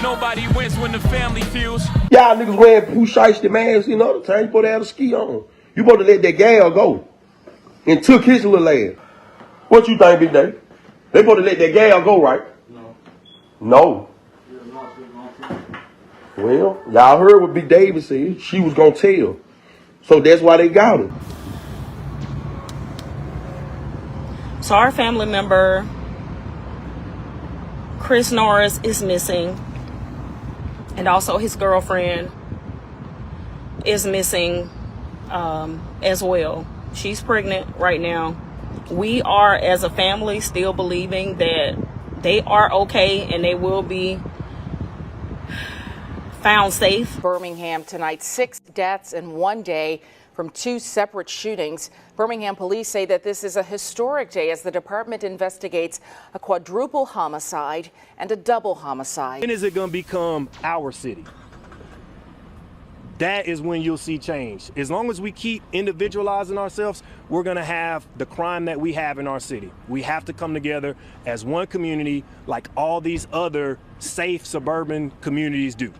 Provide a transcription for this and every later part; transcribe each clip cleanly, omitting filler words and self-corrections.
Nobody wins when the family feels. Y'all niggas wearing poo shiesty masks, you know, the time you supposed to have a ski on. You supposed to let that gal go. And took his little ass. What you think, Big Day? They supposed to let that gal go, right? No. Well, y'all heard what Big David said. She was gonna tell. So that's why they got her. So our family member, Chris Norris, is missing. And also his girlfriend is missing as well. She's pregnant right now. We are, as a family, still believing that they are okay and they will be found safe. Birmingham tonight, 6 deaths in one day from 2 separate shootings. Birmingham police say that this is a historic day as the department investigates a quadruple homicide and a double homicide. When is it going to become our city? That is when you'll see change. As long as we keep individualizing ourselves, we're going to have the crime that we have in our city. We have to come together as one community like all these other safe suburban communities do.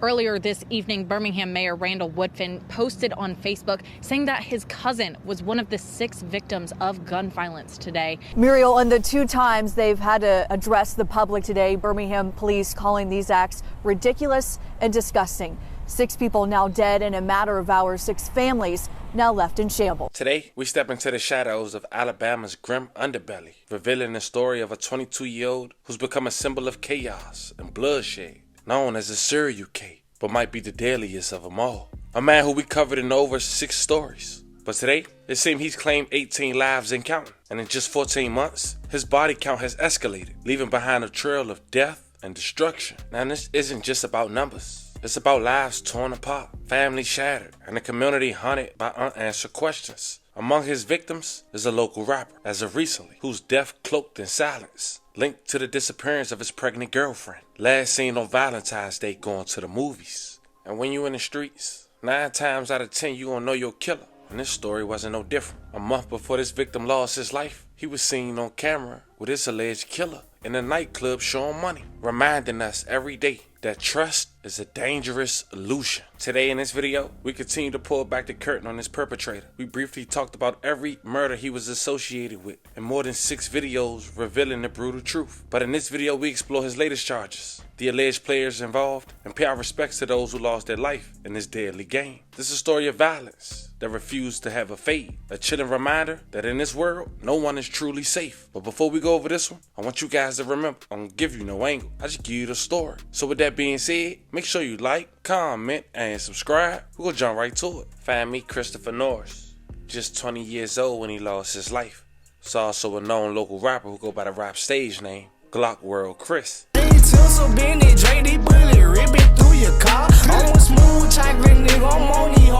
Earlier this evening, Birmingham Mayor Randall Woodfin posted on Facebook saying that his cousin was one of the 6 victims of gun violence today. Muriel, and the 2 times they've had to address the public today, Birmingham police calling these acts ridiculous and disgusting. 6 people now dead in a matter of hours, 6 families now left in shambles. Today, we step into the shadows of Alabama's grim underbelly, revealing the story of a 22-year-old who's become a symbol of chaos and bloodshed, known as a serial killer, but might be the deadliest of them all. A man who we covered in over 6 stories. But today, it seems he's claimed 18 lives and counting. And in just 14 months, his body count has escalated, leaving behind a trail of death and destruction. Now, this isn't just about numbers. It's about lives torn apart, families shattered, and a community haunted by unanswered questions. Among his victims is a local rapper, as of recently, whose death cloaked in silence, linked to the disappearance of his pregnant girlfriend, last seen on Valentine's Day going to the movies. And when you in the streets, 9 times out of 10 you gonna know your killer. And this story wasn't no different. A month before this victim lost his life, he was seen on camera with his alleged killer in a nightclub showing money, reminding us every day that trust is a dangerous illusion. Today in this video, we continue to pull back the curtain on this perpetrator. We briefly talked about every murder he was associated with, and more than 6 videos revealing the brutal truth. But in this video, we explore his latest charges, the alleged players involved, and pay our respects to those who lost their life in this deadly game. This is a story of violence that refused to have a fade, a chilling reminder that in this world, no one is truly safe. But before we go over this one, I want you guys to remember, I don't give you no angle, I just give you the story. So with that being said, make sure you like, comment, and subscribe. We're gonna jump right to it. Find me, Christopher Norris, just 20 years old when he lost his life. He's also a known local rapper who go by the rap stage name, Glock World Chris.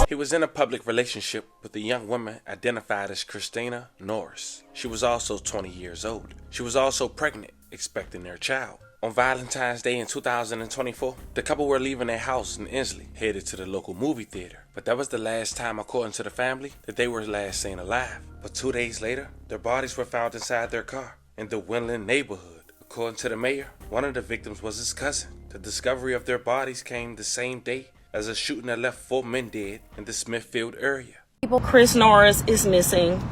He was in a public relationship with a young woman identified as Christina Norris. She was also 20 years old. She was also pregnant, expecting their child. On Valentine's Day in 2024, the couple were leaving their house in Inslee, headed to the local movie theater. But that was the last time, according to the family, that they were last seen alive. But 2 days later, their bodies were found inside their car in the Winland neighborhood. According to the mayor, one of the victims was his cousin. The discovery of their bodies came the same day as a shooting that left 4 men dead in the Smithfield area. Chris Norris is missing,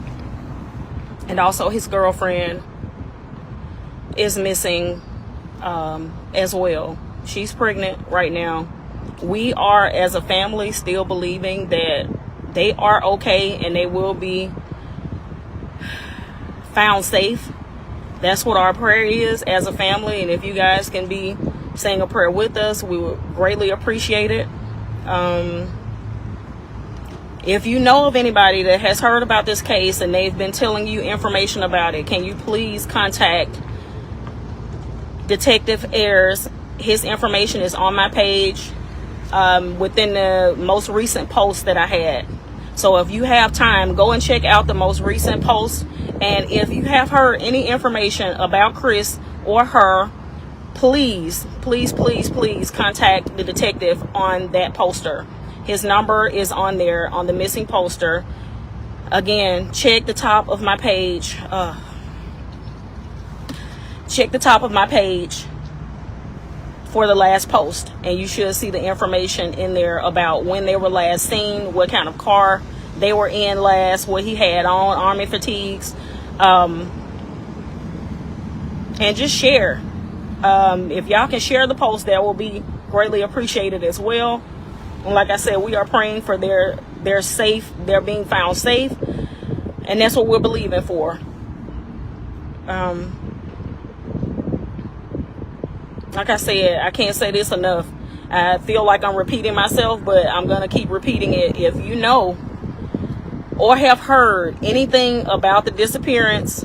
and also his girlfriend is missing as well. She's pregnant right now. We are, as a family, still believing that they are okay and they will be found safe. That's what our prayer is as a family, and if you guys can be saying a prayer with us, we would greatly appreciate it. If you know of anybody that has heard about this case and they've been telling you information about it, can you please contact Detective Ayers? His information is on my page within the most recent post that I had. So if you have time, go and check out the most recent post. And if you have heard any information about Chris or her, please, please, please, please contact the detective on that poster. His number is on there on the missing poster. Again, check the top of my page. check the top of my page for the last post, and you should see the information in there about when they were last seen, what kind of car they were in last, what he had on, army fatigues, and just share. If y'all can share the post, that will be greatly appreciated as well. And like I said, we are praying for their being found safe, and that's what we're believing for. Like I said, I can't say this enough. I feel like I'm repeating myself, but I'm going to keep repeating it. If you know or have heard anything about the disappearance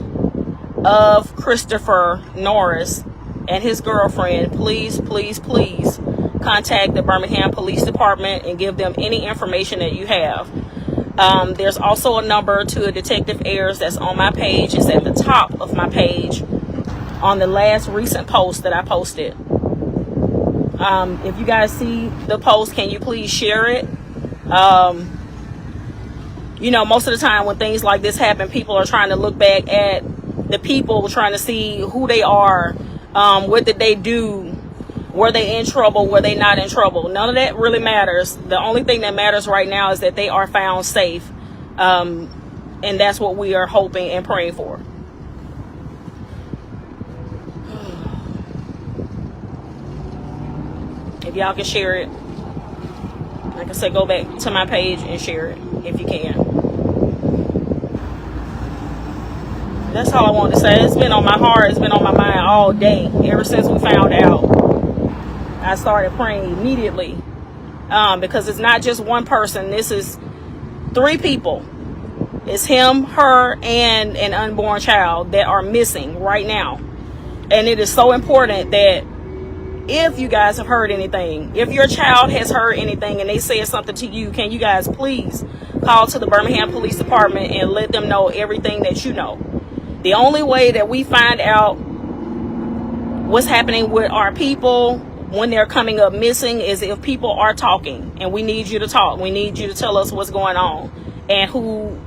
of Christopher Norris and his girlfriend, please, please, please contact the Birmingham Police Department and give them any information that you have. There's also a number to a Detective Ayers that's on my page. It's at the top of my page on the last recent post that I posted. If you guys see the post, can you please share it? You know, most of the time when things like this happen, people are trying to look back at the people, trying to see who they are, what did they do, were they in trouble, were they not in trouble. None of that really matters. The only thing that matters right now is that they are found safe, and that's what we are hoping and praying for. If y'all can share it, like I said, go back to my page and share it if you can. That's all I wanted to say. It's been on my heart. It's been on my mind all day. Ever since we found out, I started praying immediately, because it's not just one person. This is 3 people. It's him, her, and an unborn child that are missing right now. And it is so important that if you guys have heard anything, if your child has heard anything and they said something to you, can you guys please call to the Birmingham Police Department and let them know everything that you know. The only way that we find out what's happening with our people when they're coming up missing is if people are talking, and we need you to talk. We need you to tell us what's going on and who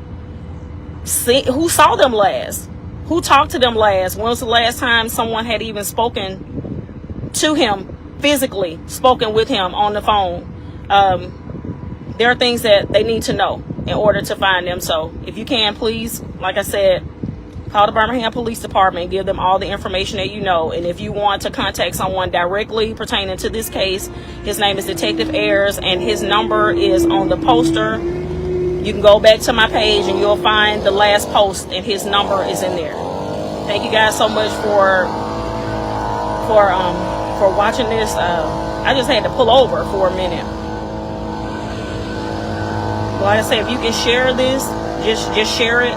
saw them last, who talked to them last. When was the last time someone had even spoken to him, physically spoken with him on the phone? There are things that they need to know in order to find them. So if you can, please, like I said, call the Birmingham Police Department and give them all the information that you know. And if you want to contact someone directly pertaining to this case, his name is Detective Ayers, and his number is on the poster. You can go back to my page and you'll find the last post, and his number is in there. Thank you guys so much for watching this. I just had to pull over for a minute. Like I said, if you can share this, just share it.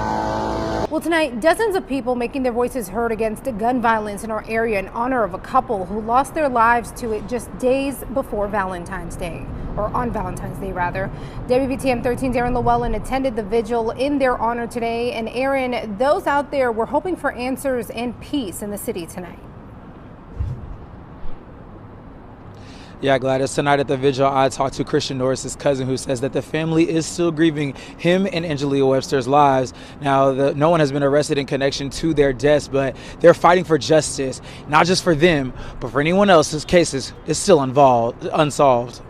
Well, tonight, dozens of people making their voices heard against gun violence in our area in honor of a couple who lost their lives to it just days before Valentine's Day, or on Valentine's Day, rather. WBTM 13's Aaron Llewellyn attended the vigil in their honor today. And Aaron, those out there were hoping for answers and peace in the city tonight. Yeah, Gladys, tonight at the vigil, I talked to Christian Norris's cousin, who says that the family is still grieving him and Angelia Webster's lives. Now, no one has been arrested in connection to their deaths, but they're fighting for justice, not just for them, but for anyone else whose case is still unsolved.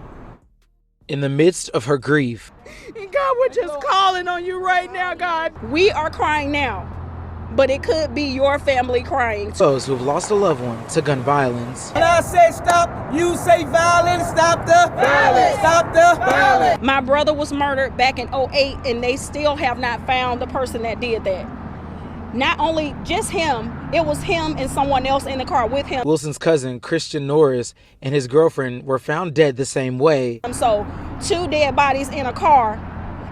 In the midst of her grief, God, we're just calling on you right now, God. We are crying now, but it could be your family crying. Those who have lost a loved one to gun violence. When I say stop, you say violence. Stop the violence. Stop the violence. My brother was murdered back in 2008, and they still have not found the person that did that. Not only just him, it was him and someone else in the car with him. Wilson's cousin, Christian Norris, and his girlfriend were found dead the same way. So 2 dead bodies in a car,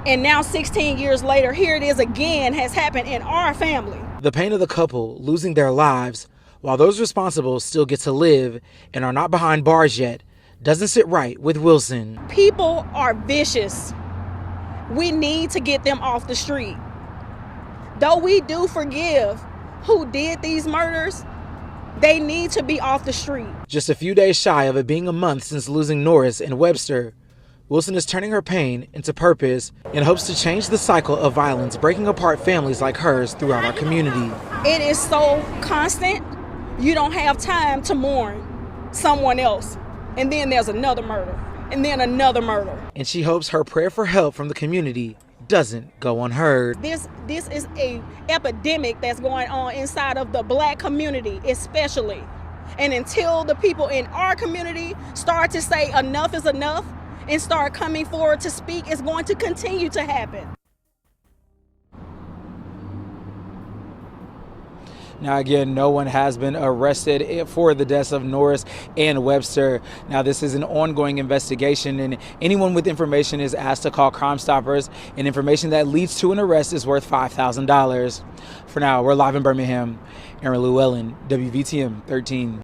and now 16 years later, here it is again, has happened in our family. The pain of the couple losing their lives, while those responsible still get to live and are not behind bars yet, doesn't sit right with Wilson. People are vicious. We need to get them off the street. Though we do forgive who did these murders, they need to be off the street. Just a few days shy of it being a month since losing Norris and Webster, Wilson is turning her pain into purpose in hopes to change the cycle of violence breaking apart families like hers throughout our community. It is so constant You don't have time to mourn someone else. And then there's another murder, and then another murder. And she hopes her prayer for help from the community doesn't go unheard. This is a epidemic that's going on inside of the Black community, especially. And until the people in our community start to say enough is enough and start coming forward to speak, it's going to continue to happen. Now, again, no one has been arrested for the deaths of Norris and Webster. Now, this is an ongoing investigation, and anyone with information is asked to call Crime Stoppers, and information that leads to an arrest is worth $5,000. For now, we're live in Birmingham. Aaron Llewellyn, WVTM 13.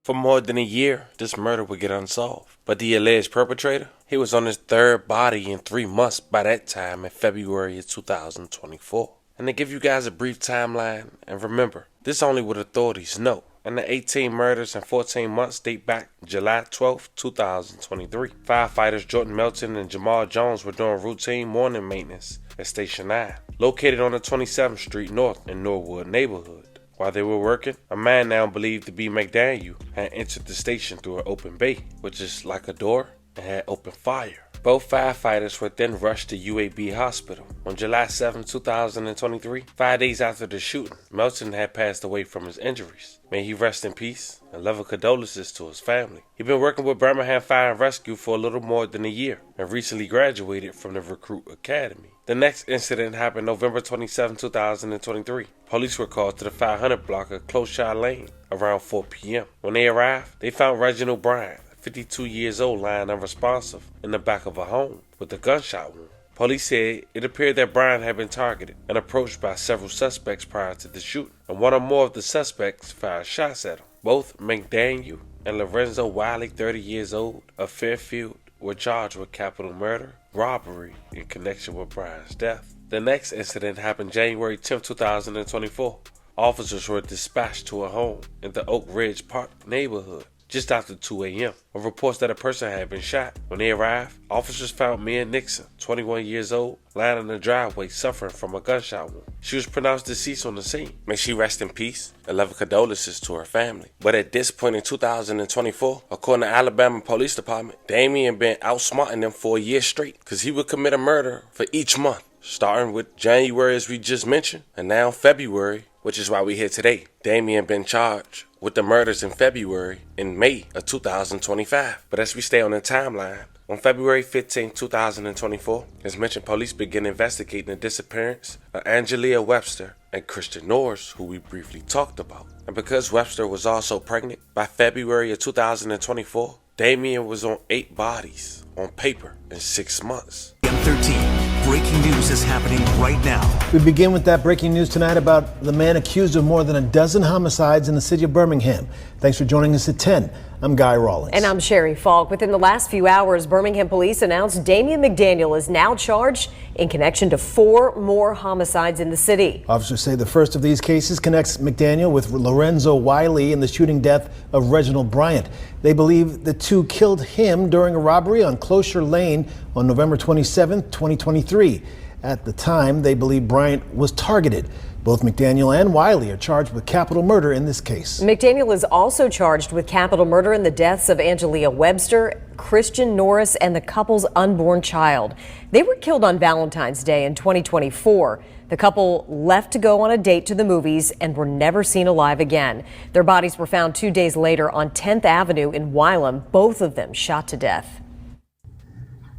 For more than a year, this murder would get unsolved. But the alleged perpetrator, he was on his third body in 3 months by that time in February of 2024. And to give you guys a brief timeline, and remember, this is only what authorities know. And the 18 murders in 14 months date back July 12, 2023. Firefighters Jordan Melton and Jamal Jones were doing routine morning maintenance at Station 9, located on the 27th Street North in Norwood neighborhood. While they were working, a man now believed to be McDaniel had entered the station through an open bay, which is like a door, and had opened fire. Both firefighters were then rushed to UAB Hospital. On July 7, 2023, 5 days after the shooting, Melton had passed away from his injuries. May he rest in peace, and love and condolences to his family. He'd been working with Birmingham Fire and Rescue for a little more than a year, and recently graduated from the Recruit Academy. The next incident happened November 27, 2023. Police were called to the 500 block of Closeshire Lane around 4 p.m. When they arrived, they found Reginald Bryant, 52 years old, lying unresponsive in the back of a home with a gunshot wound. Police said it appeared that Bryant had been targeted and approached by several suspects prior to the shooting, and one or more of the suspects fired shots at him. Both McDaniel and Lorenzo Wiley, 30 years old, of Fairfield, were charged with capital murder, robbery in connection with Bryant's death. The next incident happened January 10, 2024. Officers were dispatched to a home in the Oak Ridge Park neighborhood just after 2 a.m. on reports that a person had been shot. When they arrived, officers found Mia Nixon, 21 years old, lying in the driveway suffering from a gunshot wound. She was pronounced deceased on the scene. May she rest in peace, and love and condolences to her family. But at this point in 2024, according to Alabama Police Department, Damian been outsmarting them for a year straight, because he would commit a murder for each month, starting with January as we just mentioned, and now February, which is why we're here today. Damian been charged with the murders in February and May of 2025. But as we stay on the timeline, on February 15, 2024, as mentioned, police began investigating the disappearance of Angelia Webster and Christian Norris, who we briefly talked about. And because Webster was also pregnant, by February of 2024, Damian was on 8 bodies on paper in 6 months. M13. Breaking news is happening right now. We begin with that breaking news tonight about the man accused of more than a dozen homicides in the city of Birmingham. Thanks for joining us at 10. I'm Guy Rawlins. And I'm Sherry Falk. Within the last few hours, Birmingham police announced Damian McDaniel is now charged in connection to 4 more homicides in the city. Officers say the first of these cases connects McDaniel with Lorenzo Wiley in the shooting death of Reginald Bryant. They believe the two killed him during a robbery on Closeshire Lane on November 27, 2023. At the time, they believe Bryant was targeted. Both McDaniel and Wiley are charged with capital murder in this case. McDaniel is also charged with capital murder in the deaths of Angelia Webster, Christian Norris, and the couple's unborn child. They were killed on Valentine's Day in 2024. The couple left to go on a date to the movies and were never seen alive again. Their bodies were found 2 days later on 10th Avenue in Wylam, both of them shot to death.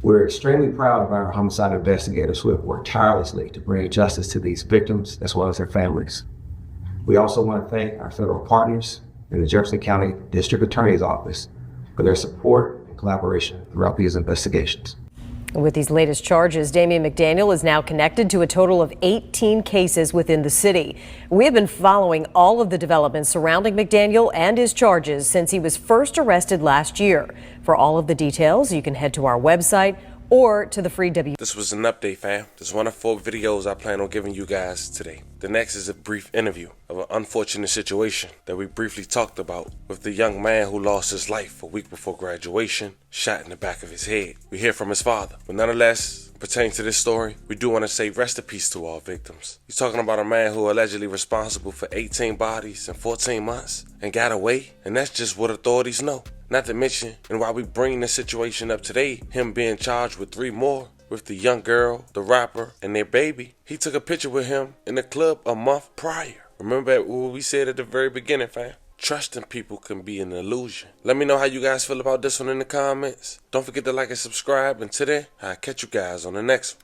We're extremely proud of our homicide investigators who have worked tirelessly to bring justice to these victims as well as their families. We also want to thank our federal partners in the Jefferson County District Attorney's Office for their support and collaboration throughout these investigations. With these latest charges, Damian McDaniel is now connected to a total of 18 cases within the city. We have been following all of the developments surrounding McDaniel and his charges since he was first arrested last year. For all of the details, you can head to our website or to the free W. This was an update, fam. This is one of 4 videos I plan on giving you guys today. The next is a brief interview of an unfortunate situation that we briefly talked about with the young man who lost his life a week before graduation, shot in the back of his head. We hear from his father, but nonetheless, pertaining to this story, we do want to say rest in peace to all victims. He's talking about a man who allegedly responsible for 18 bodies in 14 months and got away, and that's just what authorities know. Not to mention, and while we bring this situation up today, him being charged with 3 more, with the young girl, the rapper, and their baby. He took a picture with him in the club a month prior. Remember what we said at the very beginning, fam? Trusting people can be an illusion. Let me know how you guys feel about this one in the comments. Don't forget to like and subscribe. And today, I'll catch you guys on the next one.